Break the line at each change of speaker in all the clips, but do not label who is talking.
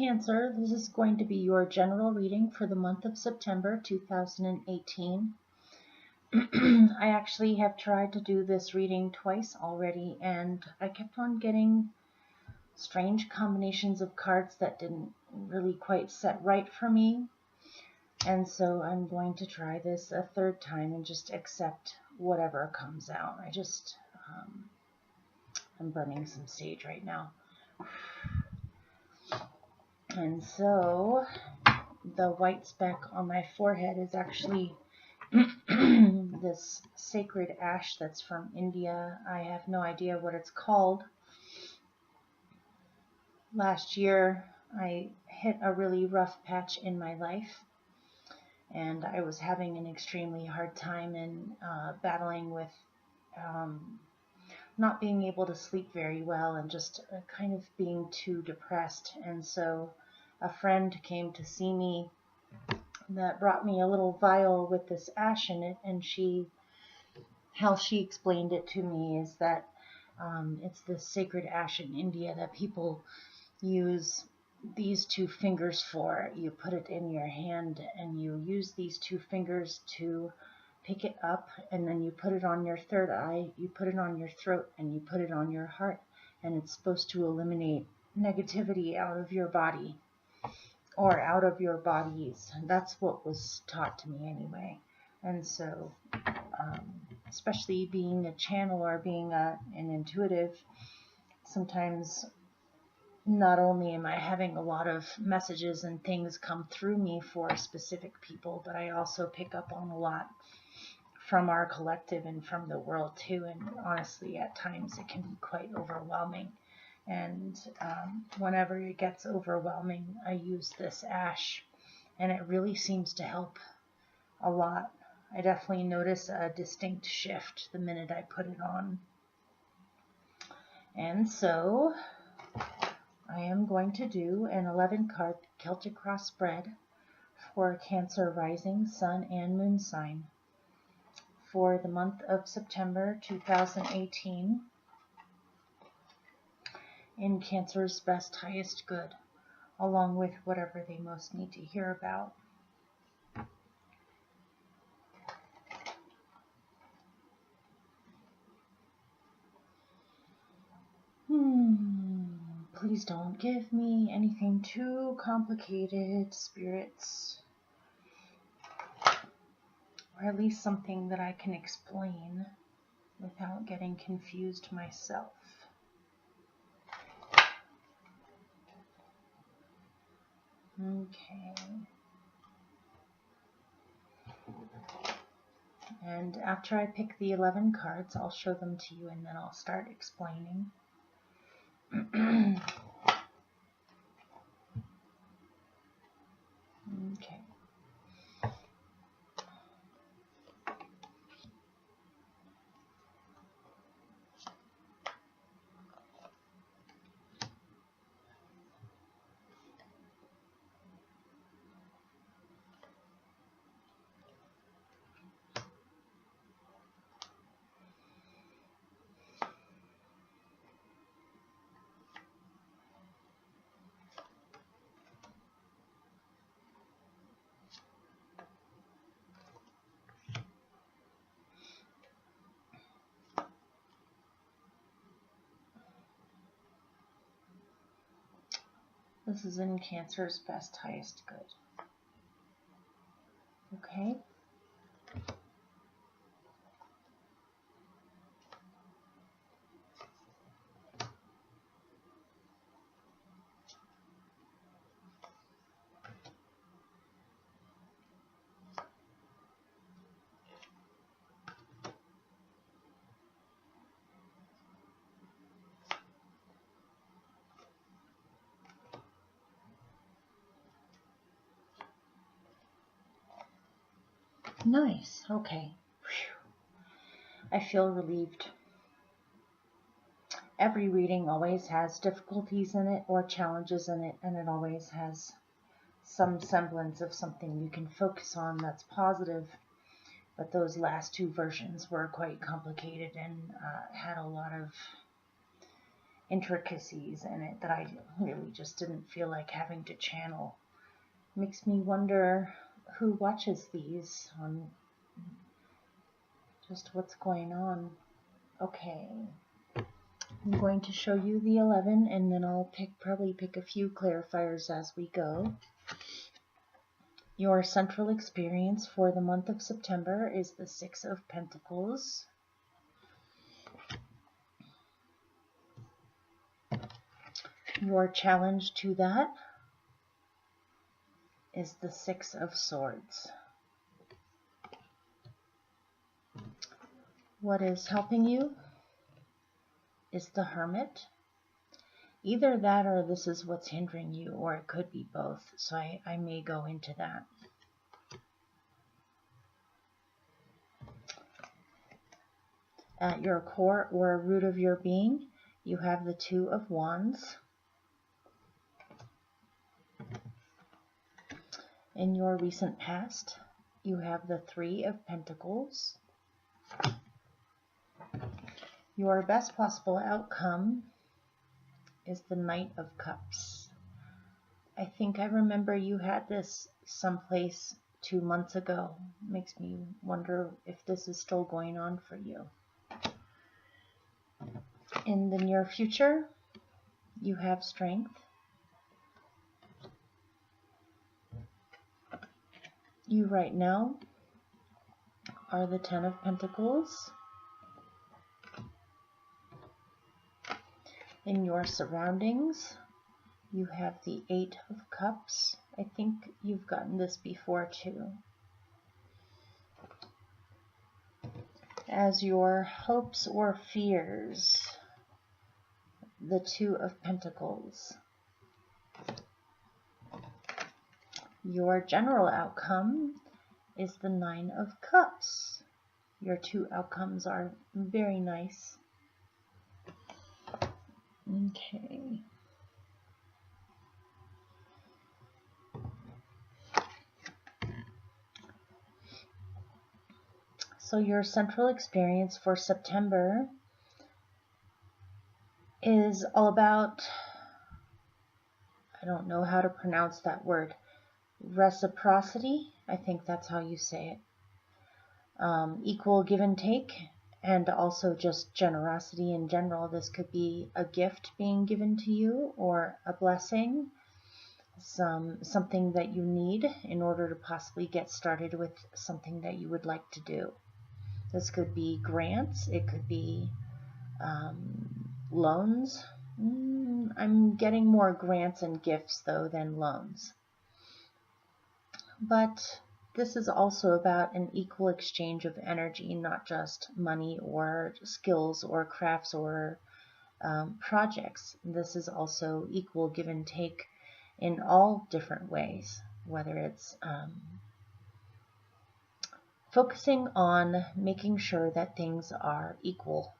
Cancer, this is going to be your general reading for the month of September 2018. I actually have tried to do this reading twice already, and I kept on getting strange combinations of cards that didn't really quite set right for me. And so I'm going to try this a third time and just accept whatever comes out. I'm burning some sage right now. And so the white speck on my forehead is actually this sacred ash that's from India. I have no idea what it's called. Last year I hit a really rough patch in my life, and I was having an extremely hard time and battling with not being able to sleep very well and just kind of being too depressed. And so a friend came to see me that brought me a little vial with this ash in it, and how she explained it to me is that it's the sacred ash in India that people use these two fingers for. You put it in your hand and you use these two fingers to pick it up, and then you put it on your third eye, you put it on your throat, and you put it on your heart, and it's supposed to eliminate negativity out of your body or out of your bodies. That's what was taught to me anyway. And so especially being a channel or being an intuitive, sometimes not only am I having a lot of messages and things come through me for specific people, but I also pick up on a lot from our collective and from the world too. And honestly, at times it can be quite overwhelming. And whenever it gets overwhelming, I use this ash, and it really seems to help a lot. I definitely notice a distinct shift the minute I put it on. And so I am going to do an 11-card Celtic Cross spread for Cancer rising, sun, and moon sign for the month of September 2018 in Cancer's best, highest good, along with whatever they most need to hear about. Please don't give me anything too complicated, spirits, or at least something that I can explain without getting confused myself. Okay. And after I pick the 11 cards, I'll show them to you, and then I'll start explaining. Okay. This is in Cancer's best, highest good. Okay. Nice. Okay. Whew. I feel relieved. Every reading always has difficulties in it or challenges in it, and it always has some semblance of something you can focus on that's positive. But those last two versions were quite complicated and had a lot of intricacies in it that I really just didn't feel like having to channel. Makes me wonder who watches these, on just what's going on. Okay, I'm going to show you the 11, and then I'll probably pick a few clarifiers as we go. Your central experience for the month of September is the Six of Pentacles. Your challenge to that is the Six of Swords. What is helping you is the Hermit. Either that or this is what's hindering you, or it could be both, so I may go into that. At your core or root of your being, you have the Two of Wands. In your recent past, you have the Three of Pentacles. Your best possible outcome is the Knight of Cups. I think I remember you had this someplace 2 months ago. Makes me wonder if this is still going on for you. In the near future, you have Strength. You right now are the Ten of Pentacles. In your surroundings, you have the Eight of Cups. I think you've gotten this before too. As your hopes or fears, the Two of Pentacles. Your general outcome is the Nine of Cups. Your two outcomes are very nice. Okay. So your central experience for September is all about, I don't know how to pronounce that word, reciprocity. I think that's how you say it. Equal give and take, and also just generosity in general. This could be a gift being given to you, or a blessing, something that you need in order to possibly get started with something that you would like to do. This could be grants, it could be loans. I'm getting more grants and gifts though than loans. But this is also about an equal exchange of energy, not just money or skills or crafts or projects. This is also equal give and take in all different ways, whether it's focusing on making sure that things are equal,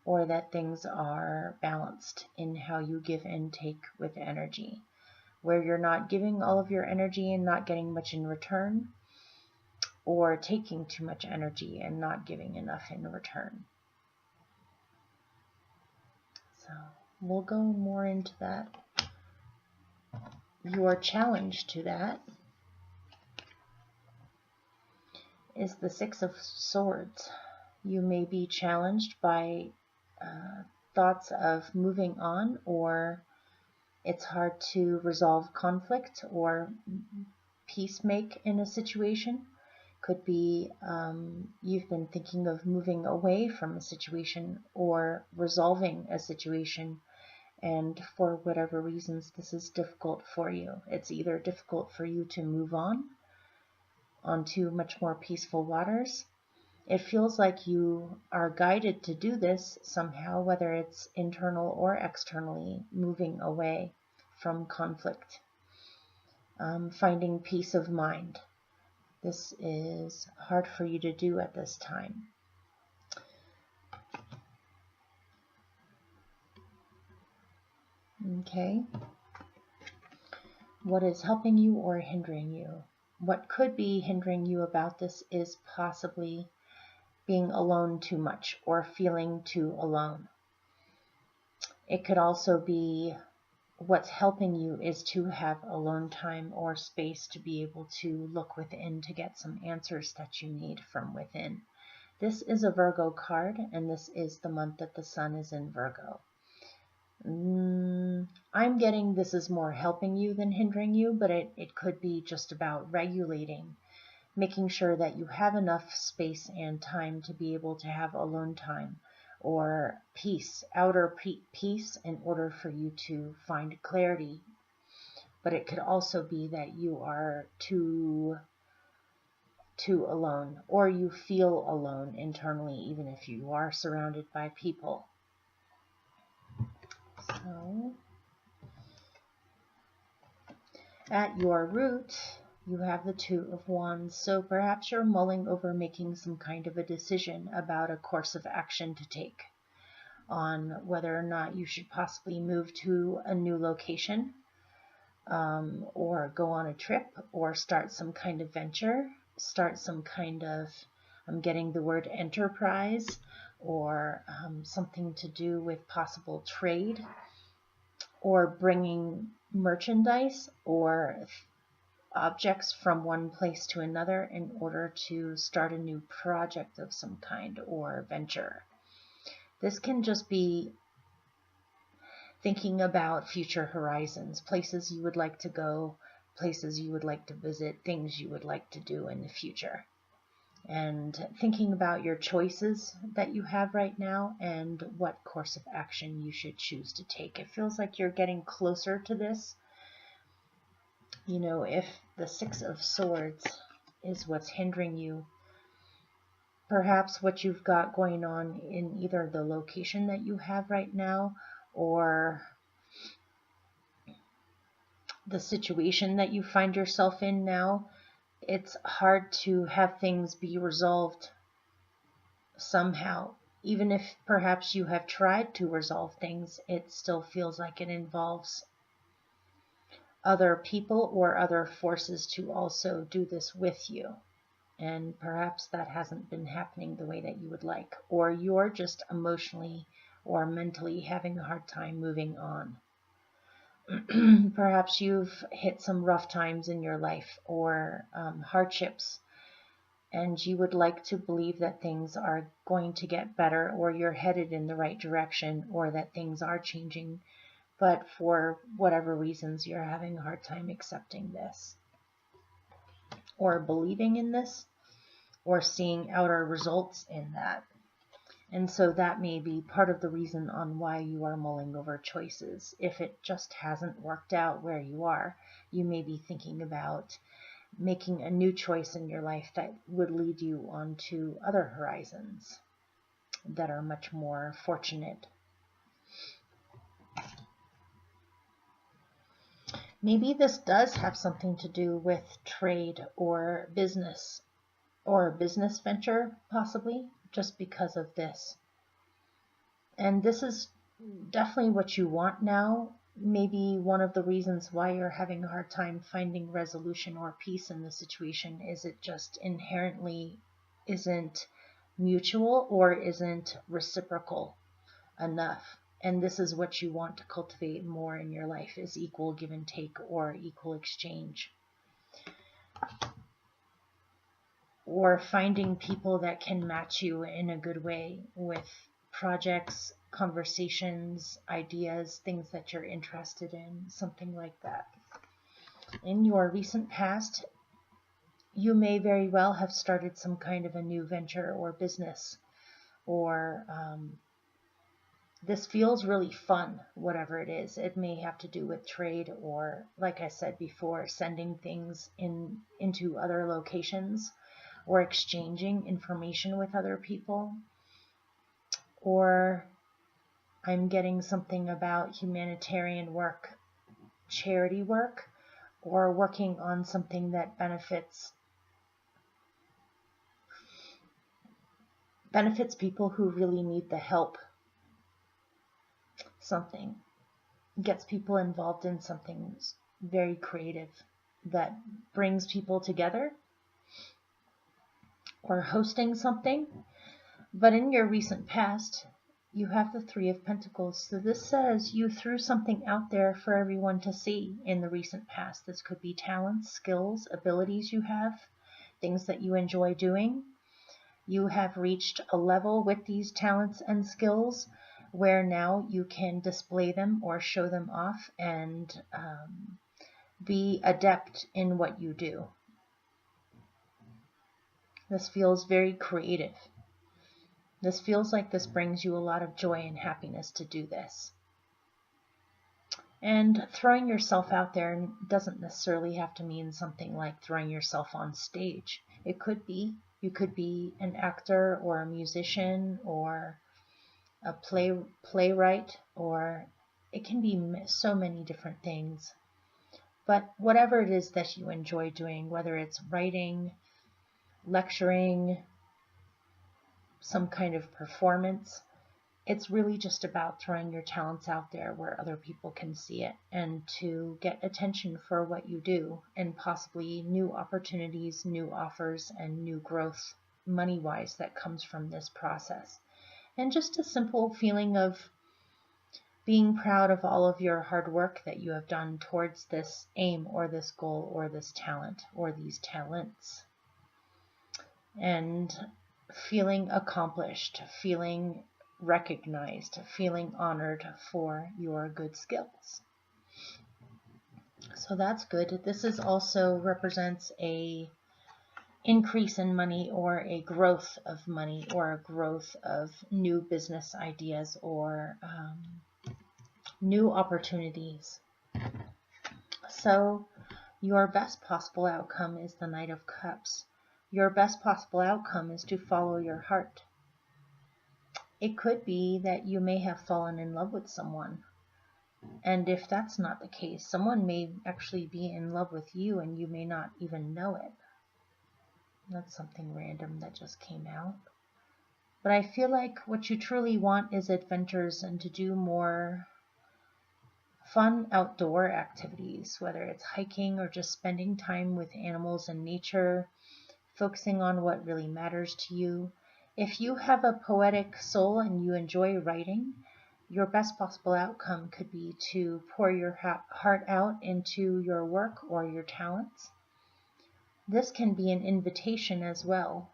or that things are balanced in how you give and take with energy, where you're not giving all of your energy and not getting much in return, or taking too much energy and not giving enough in return. So we'll go more into that. Your challenge to that is the Six of Swords. You may be challenged by thoughts of moving on, or it's hard to resolve conflict or peace make in a situation. Could be you've been thinking of moving away from a situation or resolving a situation, and for whatever reasons this is difficult for you. It's either difficult for you to move on onto much more peaceful waters. It feels like you are guided to do this somehow, whether it's internal or externally, moving away from conflict, finding peace of mind. This is hard for you to do at this time. Okay. What is helping you or hindering you? What could be hindering you about this is possibly being alone too much or feeling too alone. It could also be what's helping you is to have alone time or space to be able to look within to get some answers that you need from within. This is a Virgo card, and this is the month that the sun is in Virgo. I'm getting this is more helping you than hindering you, but it could be just about regulating, making sure that you have enough space and time to be able to have alone time or peace, outer peace, in order for you to find clarity. But it could also be that you are too alone, or you feel alone internally, even if you are surrounded by people. So, at your root, you have the Two of Wands, so perhaps you're mulling over making some kind of a decision about a course of action to take on whether or not you should possibly move to a new location, or go on a trip, or start some kind of venture, start some kind of, I'm getting the word enterprise, or something to do with possible trade, or bringing merchandise or objects from one place to another in order to start a new project of some kind or venture. This can just be thinking about future horizons, places you would like to go, places you would like to visit, things you would like to do in the future. And thinking about your choices that you have right now and what course of action you should choose to take. It feels like you're getting closer to this. You know, if the Six of Swords is what's hindering you, perhaps what you've got going on in either the location that you have right now or the situation that you find yourself in now, it's hard to have things be resolved somehow. Even if perhaps you have tried to resolve things, it still feels like it involves other people or other forces to also do this with you. And perhaps that hasn't been happening the way that you would like, or you're just emotionally or mentally having a hard time moving on. Perhaps you've hit some rough times in your life or hardships, and you would like to believe that things are going to get better, or you're headed in the right direction, or that things are changing, but for whatever reasons you're having a hard time accepting this or believing in this or seeing outer results in that. And so that may be part of the reason on why you are mulling over choices. If it just hasn't worked out where you are, you may be thinking about making a new choice in your life that would lead you onto other horizons that are much more fortunate. Maybe this does have something to do with trade or business venture, possibly, just because of this. And this is definitely what you want now. Maybe one of the reasons why you're having a hard time finding resolution or peace in the situation is it just inherently isn't mutual or isn't reciprocal enough. And this is what you want to cultivate more in your life, is equal give and take or equal exchange. Or finding people that can match you in a good way with projects, conversations, ideas, things that you're interested in, something like that. In your recent past, you may very well have started some kind of a new venture or business, or this feels really fun, whatever it is. It may have to do with trade or, like I said before, sending things into other locations, or exchanging information with other people, or I'm getting something about humanitarian work, charity work, or working on something that benefits people who really need the help. Something gets people involved in something very creative that brings people together, or hosting something. But in your recent past, you have the Three of Pentacles. So this says you threw something out there for everyone to see in the recent past. This could be talents, skills, abilities you have, things that you enjoy doing. You have reached a level with these talents and skills where now you can display them or show them off and be adept in what you do. This feels very creative. This feels like this brings you a lot of joy and happiness to do this. And throwing yourself out there doesn't necessarily have to mean something like throwing yourself on stage. It could be, you could be an actor or a musician or a playwright, or it can be so many different things. But whatever it is that you enjoy doing, whether it's writing, lecturing, some kind of performance, it's really just about throwing your talents out there where other people can see it and to get attention for what you do and possibly new opportunities, new offers, and new growth money-wise that comes from this process. And just a simple feeling of being proud of all of your hard work that you have done towards this aim or this goal or this talent or these talents. And feeling accomplished, feeling recognized, feeling honored for your good skills. So that's good. This is also represents a increase in money or a growth of money or a growth of new business ideas or new opportunities. So your best possible outcome is the Knight of Cups. Your best possible outcome is to follow your heart. It could be that you may have fallen in love with someone. And if that's not the case, someone may actually be in love with you and you may not even know it. That's something random that just came out. But I feel like what you truly want is adventures and to do more fun outdoor activities, whether it's hiking or just spending time with animals and nature, focusing on what really matters to you. If you have a poetic soul and you enjoy writing, your best possible outcome could be to pour your heart out into your work or your talents. This can be an invitation as well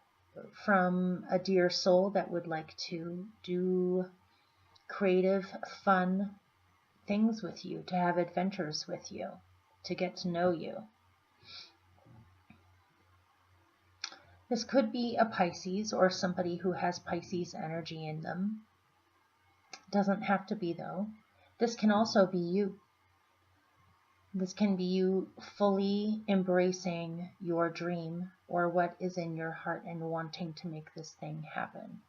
from a dear soul that would like to do creative, fun things with you, to have adventures with you, to get to know you. This could be a Pisces or somebody who has Pisces energy in them. Doesn't have to be though. This can also be you. This can be you fully embracing your dream or what is in your heart and wanting to make this thing happen,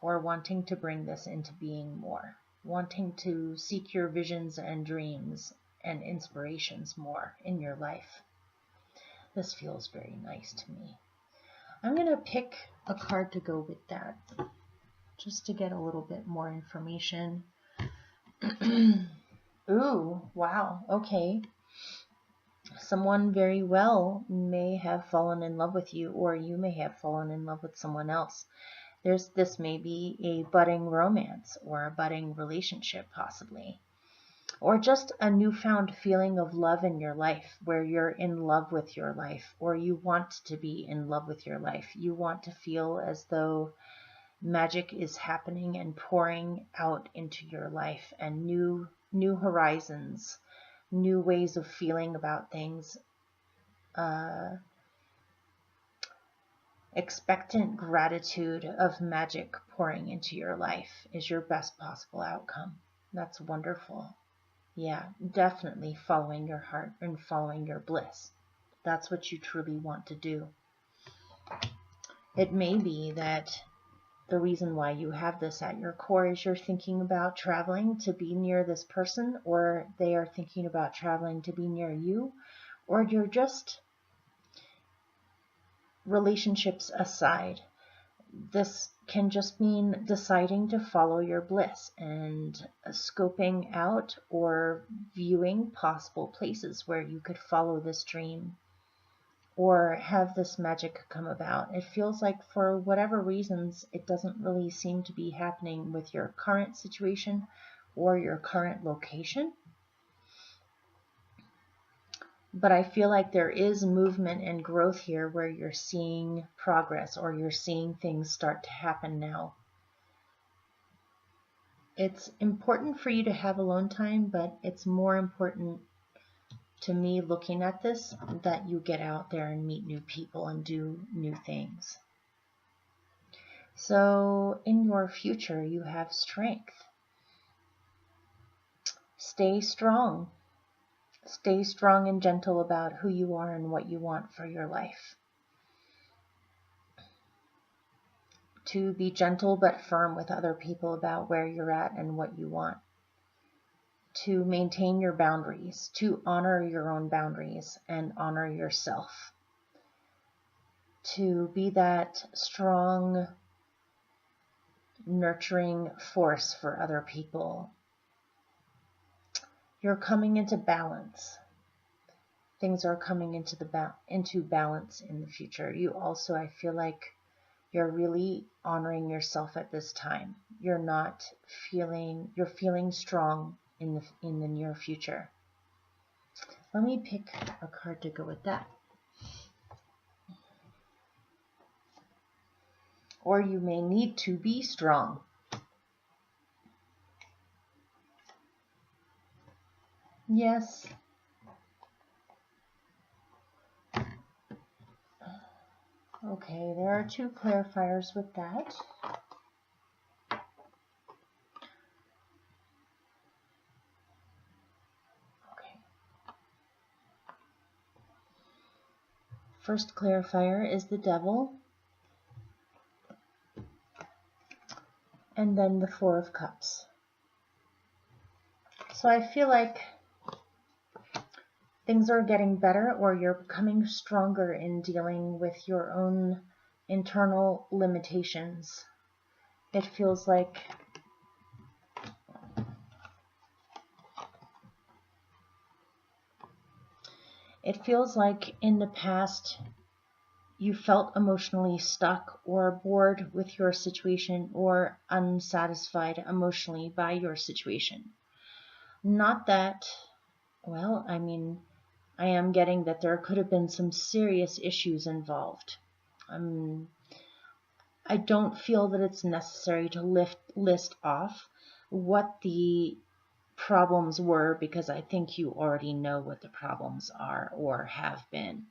or wanting to bring this into being more, wanting to seek your visions and dreams and inspirations more in your life. This feels very nice to me. I'm going to pick a card to go with that, just to get a little bit more information. Ooh, wow, okay. Someone very well may have fallen in love with you, or you may have fallen in love with someone else. This may be a budding romance or a budding relationship possibly, or just a newfound feeling of love in your life where you're in love with your life, or you want to be in love with your life. You want to feel as though magic is happening and pouring out into your life, and new horizons, new ways of feeling about things, expectant gratitude of magic pouring into your life is your best possible outcome. That's wonderful. Yeah, definitely following your heart and following your bliss. That's what you truly want to do. It may be that the reason why you have this at your core is you're thinking about traveling to be near this person, or they are thinking about traveling to be near you, or you're just, relationships aside, this can just mean deciding to follow your bliss and scoping out or viewing possible places where you could follow this dream or have this magic come about. It feels like for whatever reasons, it doesn't really seem to be happening with your current situation or your current location. But I feel like there is movement and growth here where you're seeing progress or you're seeing things start to happen now. It's important for you to have alone time, but it's more important to me looking at this that you get out there and meet new people and do new things. So in your future, you have strength. Stay strong. Stay strong and gentle about who you are and what you want for your life. To be gentle but firm with other people about where you're at and what you want. To maintain your boundaries, to honor your own boundaries and honor yourself. To be that strong, nurturing force for other people. You're coming into balance. Things are coming into balance in the future. You also, I feel like, you're really honoring yourself at this time. You're feeling strong in the near future. Let me pick a card to go with that. Or you may need to be strong. Yes. Okay, there are 2 clarifiers with that. Okay. First clarifier is the Devil. And then the 4 of Cups. So I feel like things are getting better, or you're becoming stronger in dealing with your own internal limitations. It feels like in the past you felt emotionally stuck or bored with your situation or unsatisfied emotionally by your situation. Not that, well, I mean, I am getting that there could have been some serious issues involved. I don't feel that it's necessary to list off what the problems were, because I think you already know what the problems are or have been.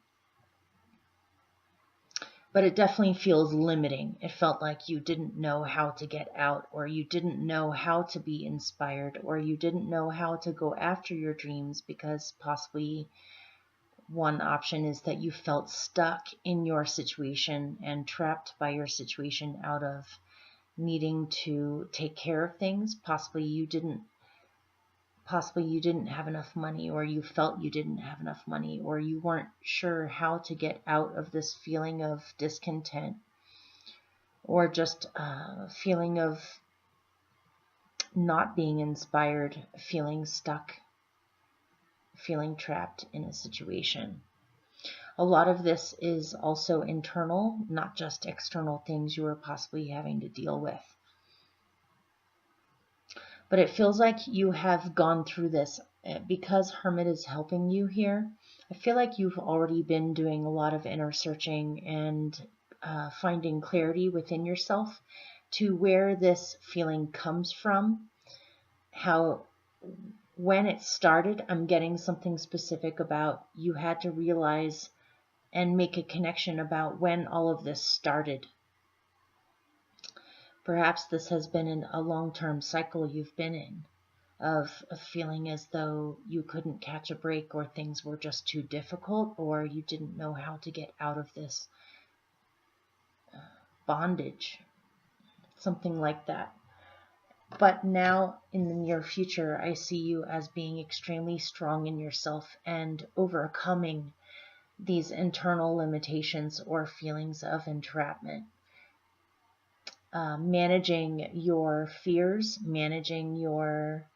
But it definitely feels limiting. It felt like you didn't know how to get out, or you didn't know how to be inspired, or you didn't know how to go after your dreams, because possibly one option is that you felt stuck in your situation and trapped by your situation out of needing to take care of things. Possibly you didn't have enough money, or you felt you didn't have enough money, or you weren't sure how to get out of this feeling of discontent, or just a feeling of not being inspired, feeling stuck, feeling trapped in a situation. A lot of this is also internal, not just external things you are possibly having to deal with. But it feels like you have gone through this because Hermit is helping you here. I feel like you've already been doing a lot of inner searching and finding clarity within yourself to where this feeling comes from, when it started. I'm getting something specific about you had to realize and make a connection about when all of this started. Perhaps this has been a long-term cycle you've been in of feeling as though you couldn't catch a break, or things were just too difficult, or you didn't know how to get out of this bondage, something like that. But now in the near future, I see you as being extremely strong in yourself and overcoming these internal limitations or feelings of entrapment. Managing your fears, managing your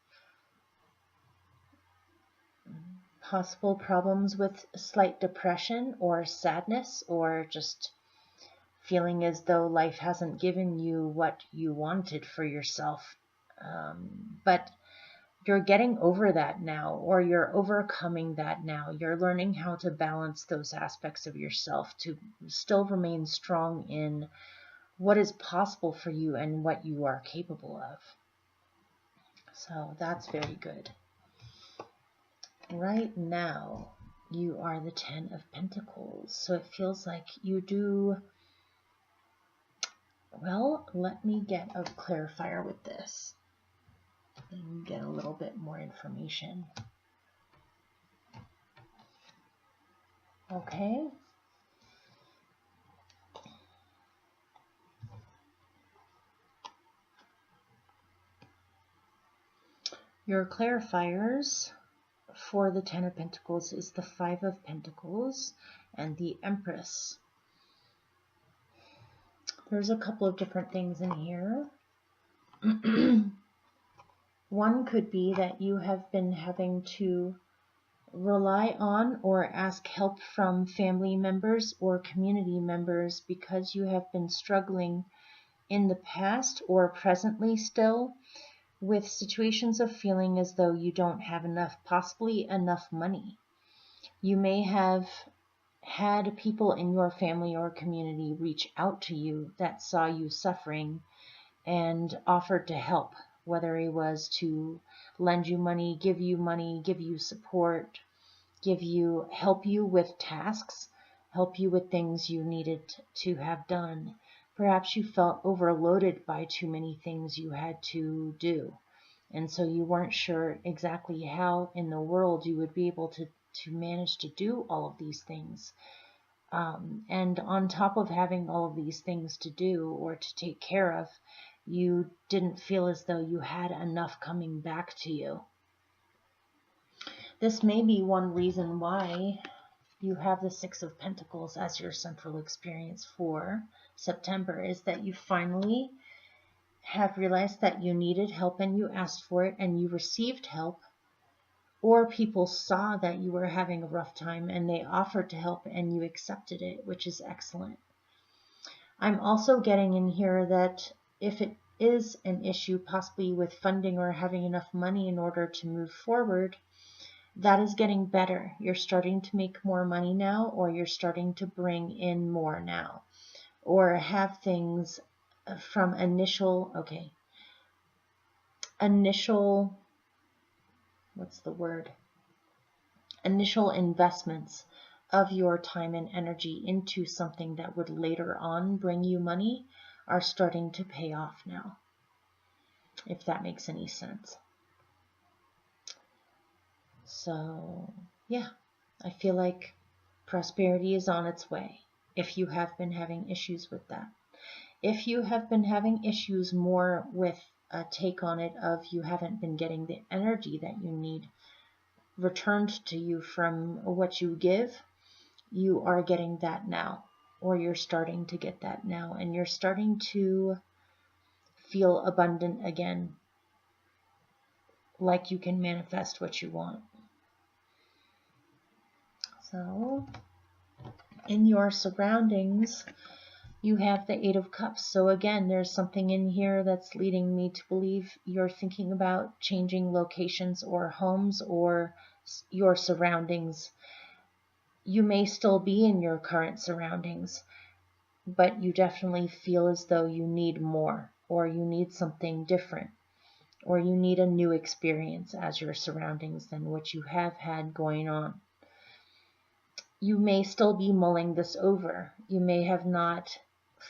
possible problems with slight depression or sadness, or just feeling as though life hasn't given you what you wanted for yourself. But you're getting over that now, or you're overcoming that now. You're learning how to balance those aspects of yourself to still remain strong in what is possible for you and what you are capable of. So that's very good. Right now, you are the 10 of Pentacles. So it feels like you do... Well, let me get a clarifier with this and get a little bit more information. Okay. Your clarifiers for the 10 of Pentacles is the 5 of Pentacles and the Empress. There's a couple of different things in here. One could be that you have been having to rely on or ask help from family members or community members because you have been struggling in the past or presently still with situations of feeling as though you don't have enough, possibly enough money. You may have had people in your family or community reach out to you that saw you suffering and offered to help, whether it was to lend you money, give you support, help you with tasks, help you with things you needed to have done. Perhaps you felt overloaded by too many things you had to do, and so you weren't sure exactly how in the world you would be able to manage to do all of these things. And on top of having all of these things to do or to take care of, you didn't feel as though you had enough coming back to you. This may be one reason why you have the 6 of Pentacles as your central experience for September, is that you finally have realized that you needed help and you asked for it and you received help, or people saw that you were having a rough time and they offered to help and you accepted it, which is excellent. I'm also getting in here that if it is an issue possibly with funding or having enough money in order to move forward, that is getting better. You're starting to make more money now, or you're starting to bring in more now, or have things from initial, initial investments of your time and energy into something that would later on bring you money are starting to pay off now, if that makes any sense. So, yeah, I feel like prosperity is on its way if you have been having issues with that. If you have been having issues more with a take on it of you haven't been getting the energy that you need returned to you from what you give, you are getting that now, or you're starting to get that now, and you're starting to feel abundant again, like you can manifest what you want. So, in your surroundings, you have the 8 of Cups. So again, there's something in here that's leading me to believe you're thinking about changing locations or homes or your surroundings. You may still be in your current surroundings, but you definitely feel as though you need more, or you need something different, or you need a new experience as your surroundings than what you have had going on. You may still be mulling this over. You may have not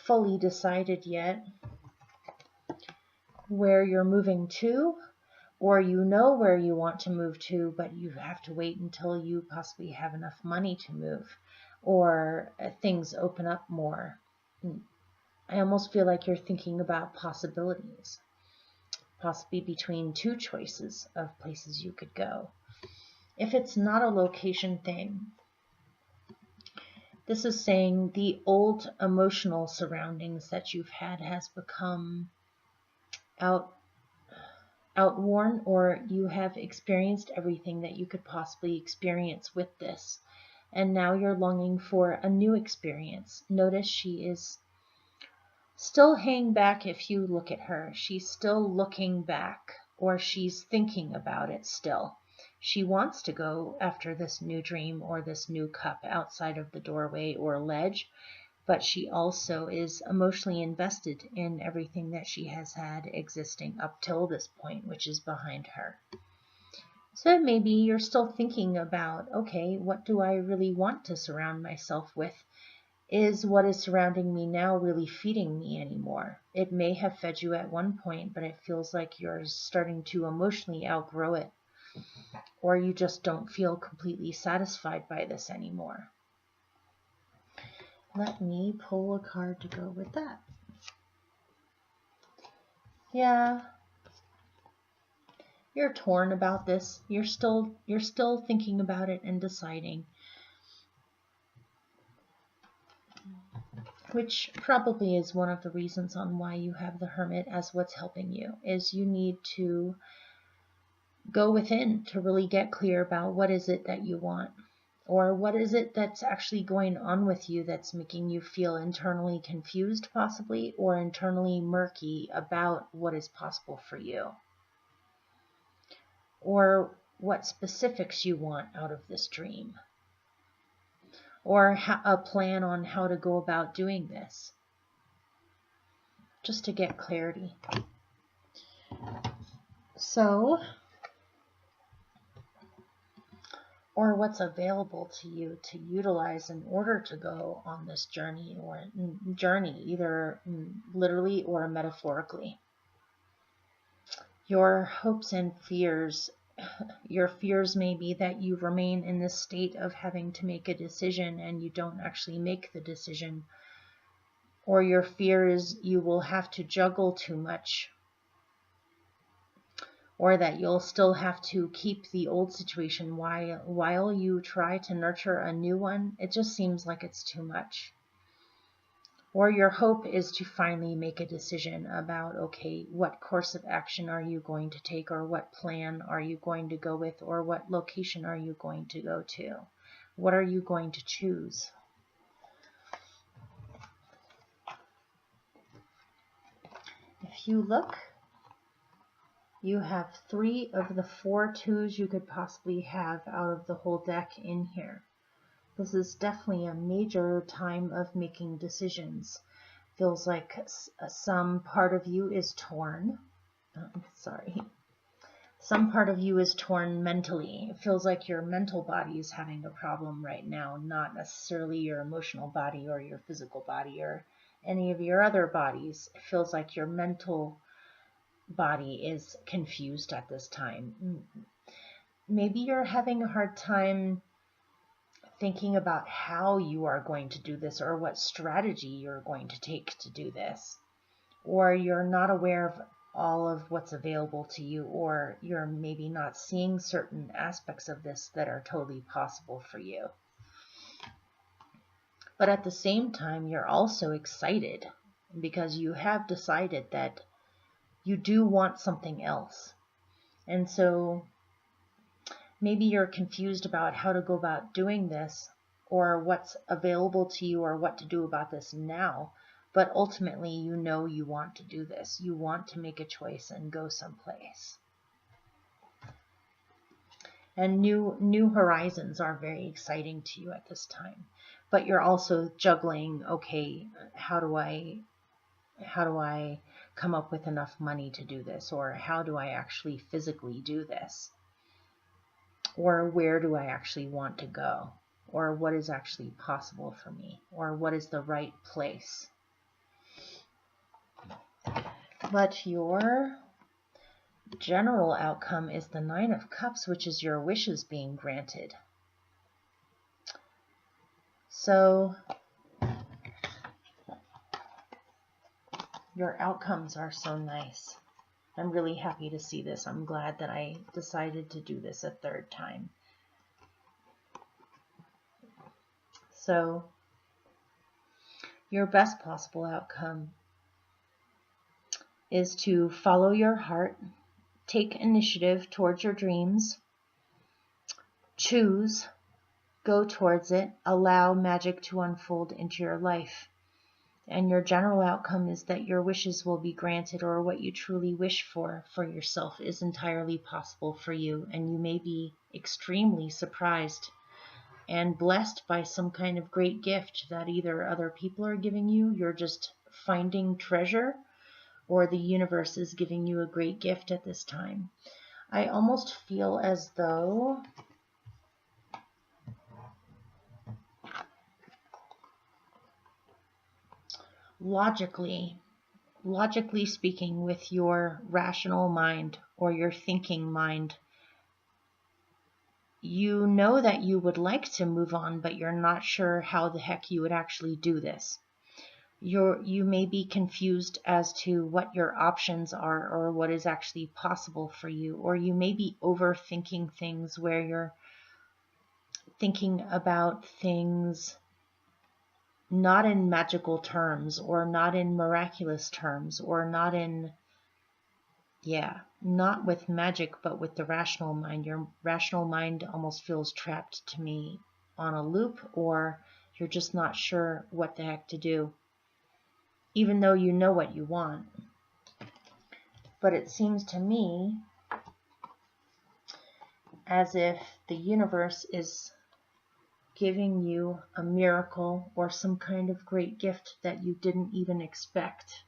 fully decided yet where you're moving to, or you know where you want to move to, but you have to wait until you possibly have enough money to move, or things open up more. I almost feel like you're thinking about possibilities, possibly between 2 choices of places you could go. If it's not a location thing, this is saying the old emotional surroundings that you've had has become outworn, or you have experienced everything that you could possibly experience with this. And now you're longing for a new experience. Notice she is still hanging back. If you look at her, she's still looking back, or she's thinking about it still. She wants to go after this new dream or this new cup outside of the doorway or ledge, but she also is emotionally invested in everything that she has had existing up till this point, which is behind her. So maybe you're still thinking about, okay, what do I really want to surround myself with? Is what is surrounding me now really feeding me anymore? It may have fed you at one point, but it feels like you're starting to emotionally outgrow it, or you just don't feel completely satisfied by this anymore. Let me pull a card to go with that. Yeah, you're torn about this. You're still thinking about it and deciding, which probably is one of the reasons on why you have the Hermit as what's helping you, is you need to go within to really get clear about what is it that you want, or what is it that's actually going on with you that's making you feel internally confused possibly, or internally murky about what is possible for you, or what specifics you want out of this dream, or a plan on how to go about doing this, just to get clarity. So, or what's available to you to utilize in order to go on this journey, or either literally or metaphorically. Your hopes and fears, your fears may be that you remain in this state of having to make a decision and you don't actually make the decision, or your fear is you will have to juggle too much, or that you'll still have to keep the old situation while you try to nurture a new one. It just seems like it's too much. Or your hope is to finally make a decision about, okay, what course of action are you going to take, or what plan are you going to go with, or what location are you going to go to? What are you going to choose? If you look, you have 3 of the 4 twos you could possibly have out of the whole deck in here. This is definitely a major time of making decisions. Feels like some part of you is torn. Some part of you is torn mentally. It feels like your mental body is having a problem right now, not necessarily your emotional body or your physical body or any of your other bodies. It feels like your mental body is confused at this time. Maybe you're having a hard time thinking about how you are going to do this, or what strategy you're going to take to do this, or you're not aware of all of what's available to you, or you're maybe not seeing certain aspects of this that are totally possible for you. But at the same time, you're also excited because you have decided that you do want something else. And so maybe you're confused about how to go about doing this, or what's available to you, or what to do about this now. But ultimately, you know you want to do this. You want to make a choice and go someplace. And new horizons are very exciting to you at this time. But you're also juggling, okay, how do I come up with enough money to do this? Or how do I actually physically do this? Or where do I actually want to go? Or what is actually possible for me? Or what is the right place? But your general outcome is the 9 of Cups, which is your wishes being granted. So your outcomes are so nice. I'm really happy to see this. I'm glad that I decided to do this a 3rd time. So your best possible outcome is to follow your heart, take initiative towards your dreams. Choose, go towards it, allow magic to unfold into your life. And your general outcome is that your wishes will be granted, or what you truly wish for yourself is entirely possible for you, and you may be extremely surprised and blessed by some kind of great gift that either other people are giving you, you're just finding treasure, or the universe is giving you a great gift at this time. I almost feel as though logically speaking, with your rational mind or your thinking mind, you know that you would like to move on, but you're not sure how the heck you would actually do this. You may be confused as to what your options are or what is actually possible for you, or you may be overthinking things where you're thinking about things not in magical terms, or not in miraculous terms, or not with magic, but with the rational mind. Your rational mind almost feels trapped to me on a loop, or you're just not sure what the heck to do, even though you know what you want. But it seems to me as if the universe is giving you a miracle or some kind of great gift that you didn't even expect,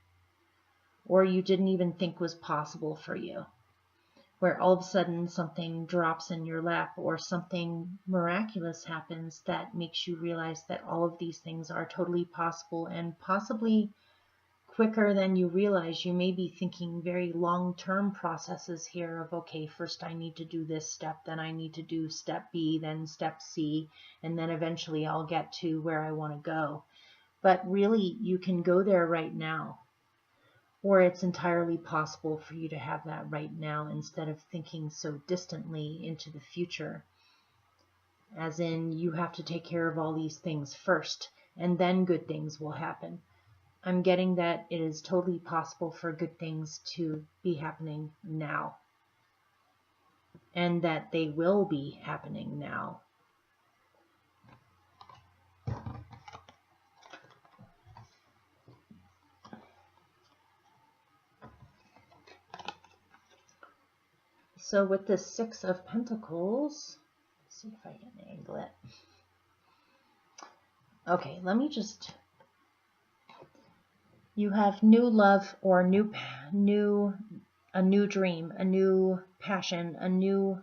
or you didn't even think was possible for you, where all of a sudden something drops in your lap, or something miraculous happens that makes you realize that all of these things are totally possible, and possibly quicker than you realize. You may be thinking very long-term processes here of, okay, first I need to do this step, then I need to do step B, then step C, and then eventually I'll get to where I want to go. But really, you can go there right now, or it's entirely possible for you to have that right now instead of thinking so distantly into the future, as in you have to take care of all these things first and then good things will happen. I'm getting that it is totally possible for good things to be happening now, and that they will be happening now. So with the Six of Pentacles, let's see if I can angle it. Okay, let me just... You have new love, or a new dream, a new passion, a new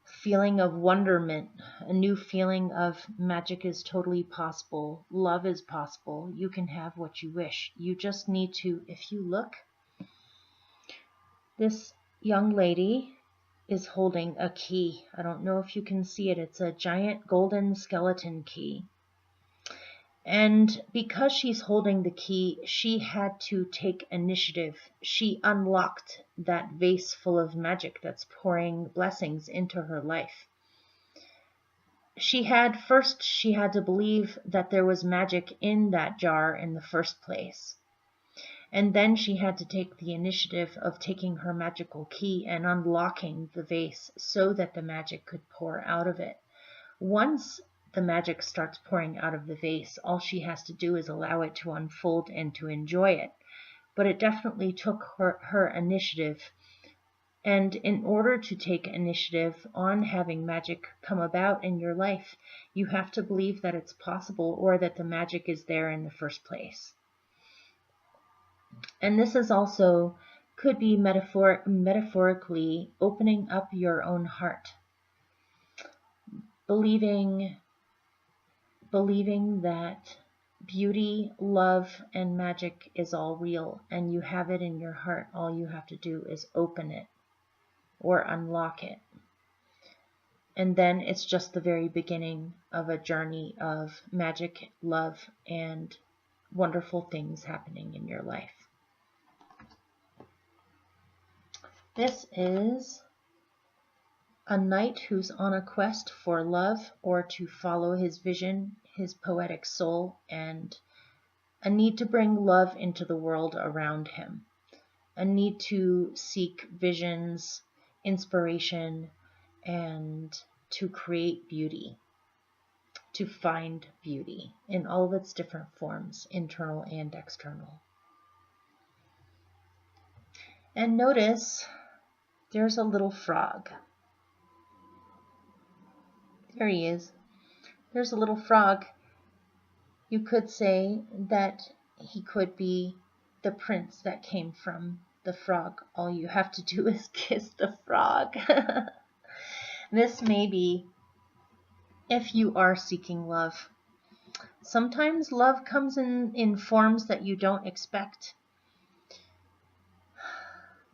feeling of wonderment, a new feeling of magic is totally possible, love is possible, you can have what you wish. You just need to, if you look, this young lady is holding a key. I don't know if you can see it. It's a giant golden skeleton key. And because she's holding the key, she had to take initiative. She unlocked that vase full of magic that's pouring blessings into her life. She had to believe that there was magic in that jar in the first place. And then she had to take the initiative of taking her magical key and unlocking the vase so that the magic could pour out of it. Once the magic starts pouring out of the vase, all she has to do is allow it to unfold and to enjoy it. But it definitely took her initiative. And in order to take initiative on having magic come about in your life, you have to believe that it's possible, or that the magic is there in the first place. And this is also, could be metaphorically opening up your own heart. Believing that beauty, love, and magic is all real, and you have it in your heart. All you have to do is open it or unlock it. And then it's just the very beginning of a journey of magic, love, and wonderful things happening in your life. This is a knight who's on a quest for love, or to follow his vision, his poetic soul, and a need to bring love into the world around him. a need to seek visions, inspiration, and to create beauty, to find beauty in all of its different forms, internal and external. And notice there's a little frog. There he is. There's a little frog. You could say that he could be the prince that came from the frog. All you have to do is kiss the frog. This may be if you are seeking love. Sometimes love comes in forms that you don't expect.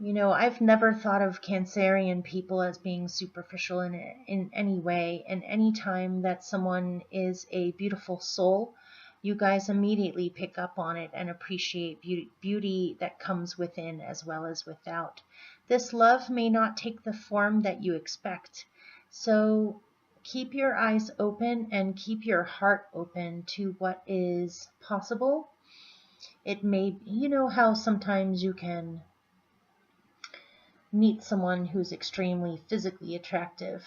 You know, I've never thought of Cancerian people as being superficial in any way. And any time that someone is a beautiful soul, you guys immediately pick up on it and appreciate beauty that comes within as well as without. This love may not take the form that you expect. So keep your eyes open and keep your heart open to what is possible. It may, you know how sometimes you can meet someone who's extremely physically attractive,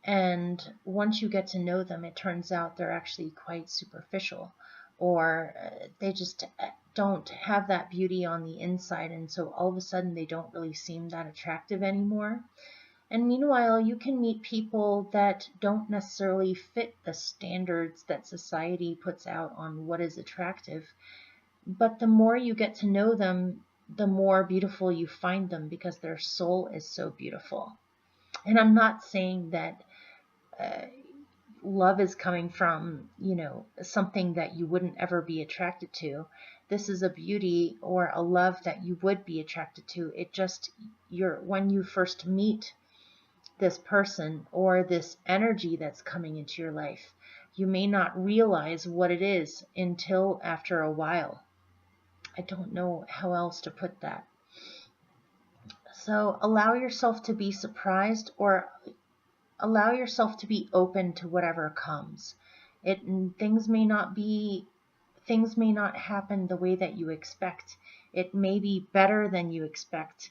and once you get to know them, it turns out they're actually quite superficial, or they just don't have that beauty on the inside, and so all of a sudden they don't really seem that attractive anymore. And meanwhile, you can meet people that don't necessarily fit the standards that society puts out on what is attractive, but the more you get to know them, the more beautiful you find them because their soul is so beautiful. And I'm not saying that love is coming from, you know, something that you wouldn't ever be attracted to. This is a beauty or a love that you would be attracted to. It just, when you first meet this person or this energy that's coming into your life, you may not realize what it is until after a while. I don't know how else to put that. So allow yourself to be surprised, or allow yourself to be open to whatever comes. Things may not happen the way that you expect. It may be better than you expect.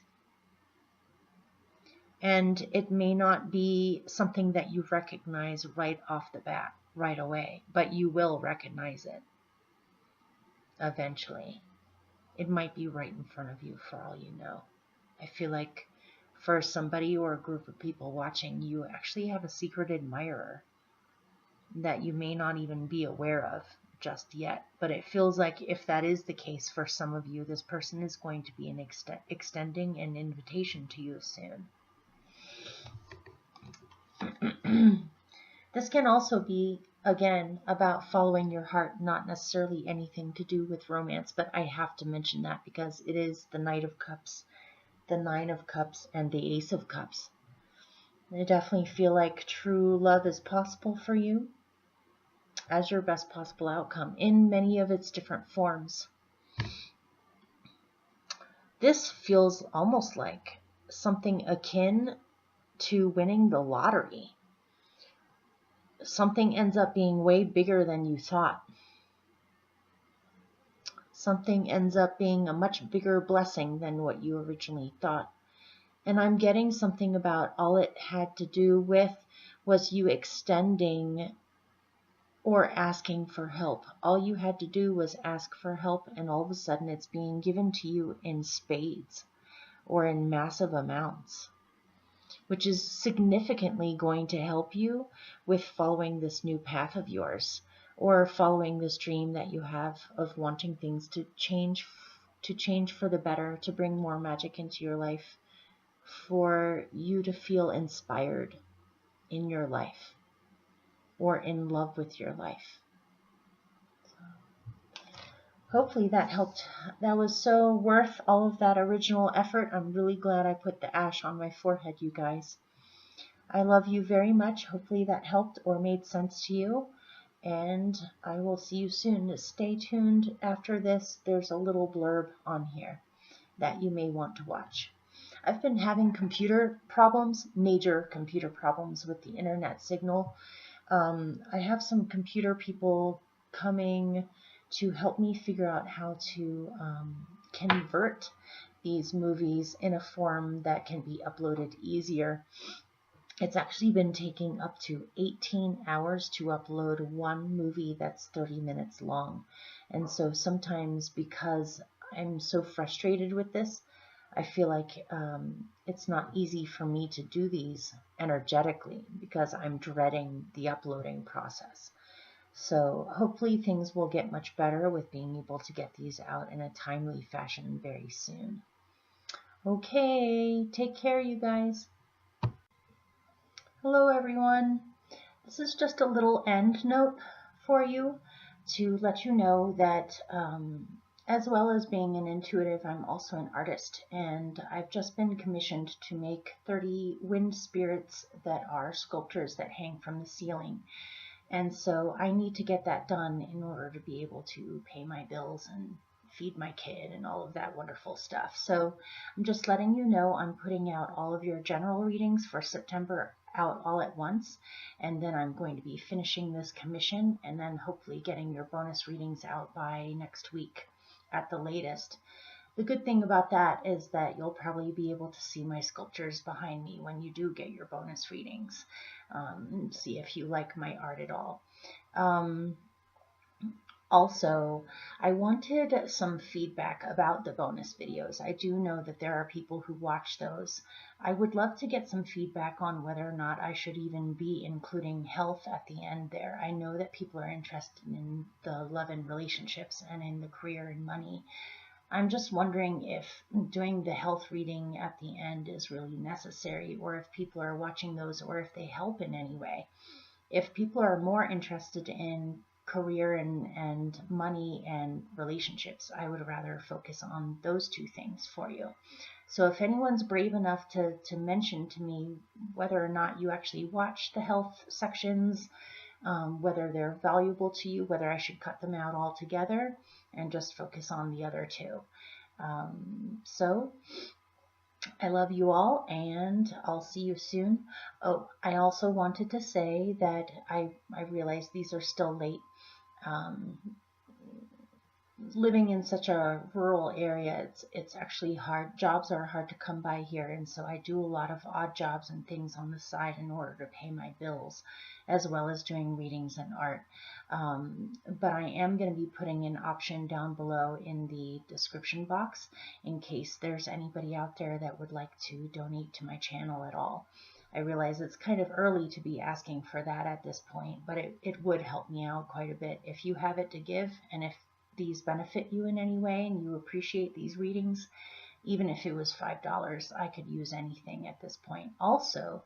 And it may not be something that you recognize right off the bat, right away, but you will recognize it eventually. It might be right in front of you for all you know. I feel like for somebody or a group of people watching, you actually have a secret admirer that you may not even be aware of just yet. But it feels like if that is the case for some of you, this person is going to be extending an invitation to you soon. This can also be, again, about following your heart, not necessarily anything to do with romance, but I have to mention that because it is the Knight of Cups, the Nine of Cups, and the Ace of Cups. I definitely feel like true love is possible for you as your best possible outcome in many of its different forms. This feels almost like something akin to winning the lottery. Something ends up being way bigger than you thought. Something ends up being a much bigger blessing than what you originally thought. And I'm getting something about all it had to do with was you extending or asking for help. All you had to do was ask for help, and all of a sudden it's being given to you in spades or in massive amounts, which is significantly going to help you with following this new path of yours, or following this dream that you have of wanting things to change for the better, to bring more magic into your life, for you to feel inspired in your life or in love with your life. Hopefully that helped. That was so worth all of that original effort. I'm really glad I put the ash on my forehead, you guys. I love you very much. Hopefully that helped or made sense to you. And I will see you soon. Stay tuned after this. There's a little blurb on here that you may want to watch. I've been having computer problems, major computer problems with the internet signal. I have some computer people coming to help me figure out how to convert these movies in a form that can be uploaded easier. It's actually been taking up to 18 hours to upload one movie that's 30 minutes long. And so sometimes, because I'm so frustrated with this, I feel like it's not easy for me to do these energetically because I'm dreading the uploading process. So hopefully things will get much better with being able to get these out in a timely fashion very soon. Okay, take care, you guys. Hello, everyone. This is just a little end note for you to let you know that as well as being an intuitive, I'm also an artist, and I've just been commissioned to make 30 wind spirits that are sculptures that hang from the ceiling. And so I need to get that done in order to be able to pay my bills and feed my kid and all of that wonderful stuff. So I'm just letting you know I'm putting out all of your general readings for September out all at once, and then I'm going to be finishing this commission and then hopefully getting your bonus readings out by next week at the latest. The good thing about that is that you'll probably be able to see my sculptures behind me when you do get your bonus readings. See if you like my art at all. Also, I wanted some feedback about the bonus videos. I do know that there are people who watch those. I would love to get some feedback on whether or not I should even be including health at the end there. I know that people are interested in the love and relationships and in the career and money. I'm just wondering if doing the health reading at the end is really necessary, or if people are watching those, or if they help in any way. If people are more interested in career and money and relationships, I would rather focus on those two things for you. So if anyone's brave enough to mention to me whether or not you actually watch the health sections, whether they're valuable to you, whether I should cut them out altogether and just focus on the other two. So I love you all, and I'll see you soon. Oh, I also wanted to say that I realize these are still late. Living in such a rural area, it's actually hard. Jobs are hard to come by here, and so I do a lot of odd jobs and things on the side in order to pay my bills, as well as doing readings and art. But I am going to be putting an option down below in the description box in case there's anybody out there that would like to donate to my channel at all. I realize it's kind of early to be asking for that at this point, but it would help me out quite a bit if you have it to give, and if these benefit you in any way and you appreciate these readings. Even if it was $5, I could use anything at this point. Also,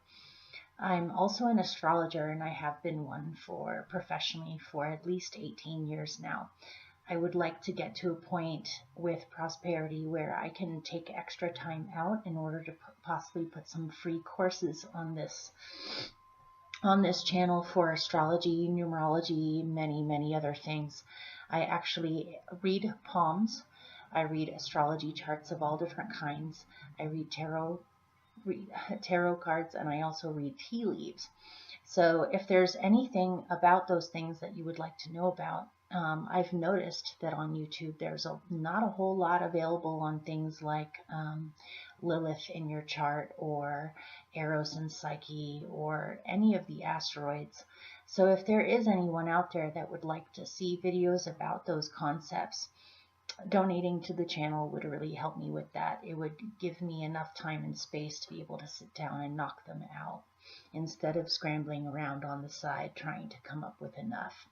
I'm also an astrologer, and I have been one for professionally for at least 18 years now. I would like to get to a point with prosperity where I can take extra time out in order to possibly put some free courses on this channel for astrology, numerology, many other things. I actually read palms. I read astrology charts of all different kinds. I read tarot cards, and I also read tea leaves. So if there's anything about those things that you would like to know about, I've noticed that on YouTube there's not a whole lot available on things like Lilith in your chart, or Eros and Psyche, or any of the asteroids. So if there is anyone out there that would like to see videos about those concepts, donating to the channel would really help me with that. It would give me enough time and space to be able to sit down and knock them out instead of scrambling around on the side trying to come up with enough.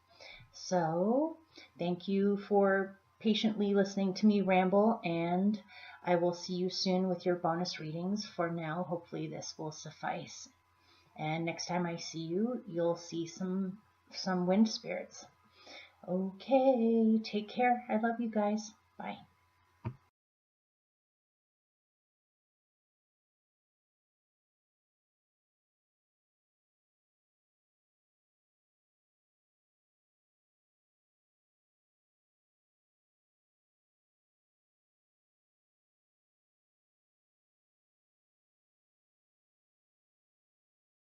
So thank you for patiently listening to me ramble, and I will see you soon with your bonus readings. For now, hopefully this will suffice. And next time I see you, you'll see some wind spirits. Okay, take care. I love you guys. Bye.